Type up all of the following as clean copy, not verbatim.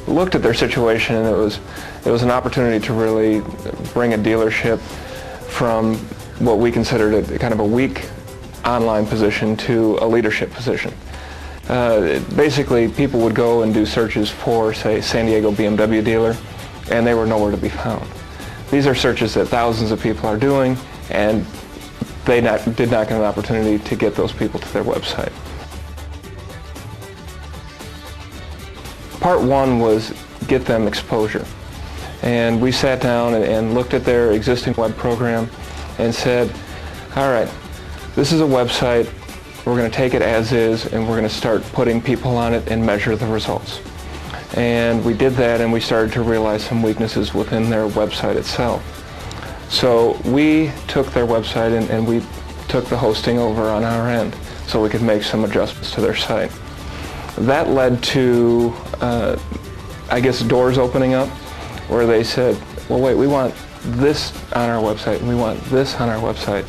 Looked at their situation, and it was an opportunity to really bring a dealership from what we considered kind of a weak online position to a leadership position. Basically, people would go and do searches for, say, San Diego BMW dealer, and they were nowhere to be found. These are searches that thousands of people are doing, and they did not get an opportunity to get those people to their website. Part one was get them exposure. And we sat down and looked at their existing web program and said, all right, this is a website, we're going to take it as is, and we're going to start putting people on it and measure the results. And we did that, and we started to realize some weaknesses within their website itself. So we took their website and we took the hosting over on our end so we could make some adjustments to their site. That led to, I guess, doors opening up where they said, well, wait, we want this on our website and we want this on our website.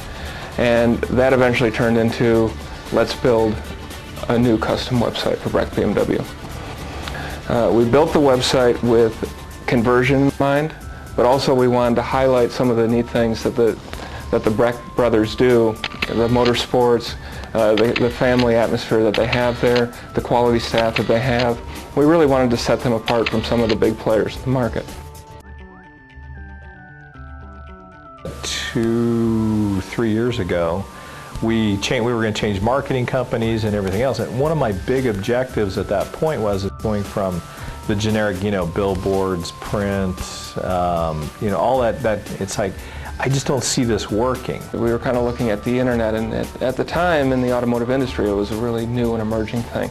And that eventually turned into, let's build a new custom website for Brecht BMW. We built the website with conversion in mind, but also we wanted to highlight some of the neat things that the Brecht brothers do, the motorsports, the family atmosphere that they have there, the quality staff that they have. We really wanted to set them apart from some of the big players in the market. 2-3 years ago, we were going to change marketing companies and everything else. And one of my big objectives at that point was going from the generic, billboards, print, all that. It's like, I just don't see this working. We were kind of looking at the internet, and at the time in the automotive industry, it was a really new and emerging thing.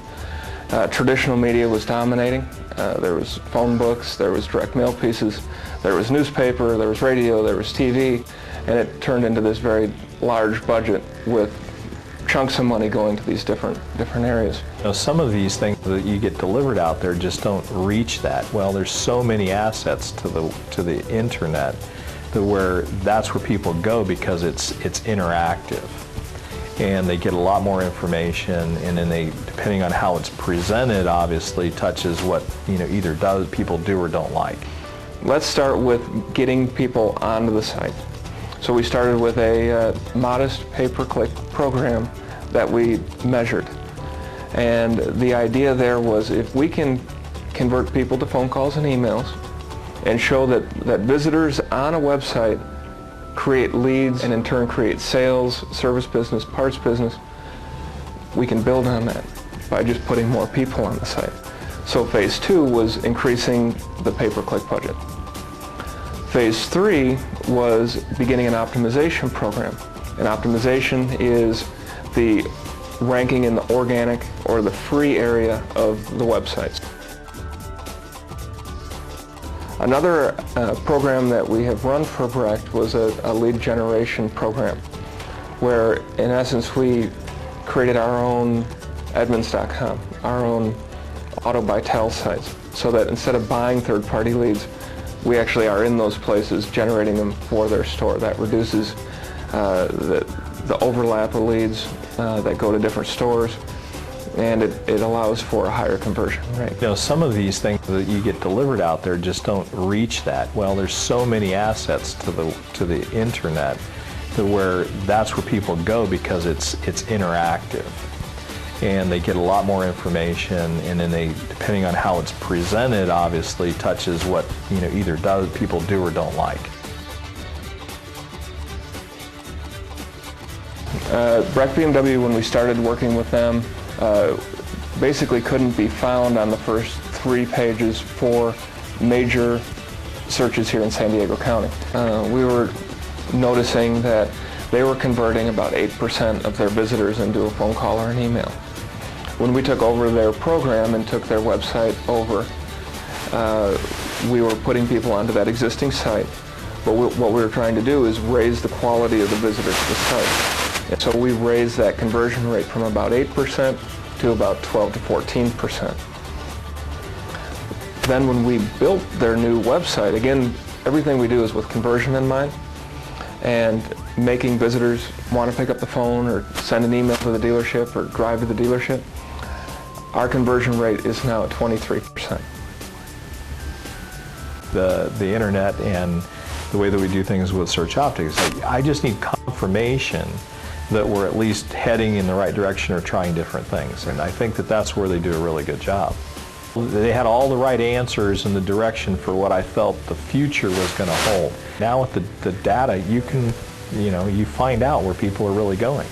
Traditional media was dominating. There was phone books, there was direct mail pieces, there was newspaper, there was radio, there was TV, and it turned into this very large budget with chunks of money going to these different areas. Some of these things that you get delivered out there just don't reach that. Well, there's so many assets to the internet where that's where people go because it's interactive, and they get a lot more information, and then depending on how it's presented, obviously touches what either people do or don't like. Let's start with getting people onto the site. So we started with a modest pay-per-click program that we measured, and the idea there was if we can convert people to phone calls and emails and show that visitors on a website create leads and in turn create sales, service business, parts business, we can build on that by just putting more people on the site. So phase 2 was increasing the pay-per-click budget. Phase 3 was beginning an optimization program. And optimization is the ranking in the organic or the free area of the websites. Another program that we have run for Brecht was a lead generation program where, in essence, we created our own Edmunds.com, our own Auto by Tel sites, so that instead of buying third-party leads, we actually are in those places generating them for their store. That reduces the overlap of leads that go to different stores, and it allows for a higher conversion rate. Some of these things that you get delivered out there just don't reach that. Well, there's so many assets to the internet where that's where people go because it's interactive, and they get a lot more information, and then depending on how it's presented, obviously touches what either people do or don't like. Brecht BMW, when we started working with them, basically couldn't be found on the first 3 pages for major searches here in San Diego County. We were noticing that they were converting about 8% of their visitors into a phone call or an email. When we took over their program and took their website over, we were putting people onto that existing site, but what we were trying to do is raise the quality of the visitors to the site. And so we raised that conversion rate from about 8% to about 12 to 14%. Then when we built their new website, again, everything we do is with conversion in mind and making visitors want to pick up the phone or send an email to the dealership or drive to the dealership. Our conversion rate is now at 23%. The internet and the way that we do things with Search Optics, I just need confirmation that we're at least heading in the right direction or trying different things. And I think that that's where they do a really good job. They had all the right answers in the direction for what I felt the future was going to hold. Now with the data, you can, you find out where people are really going.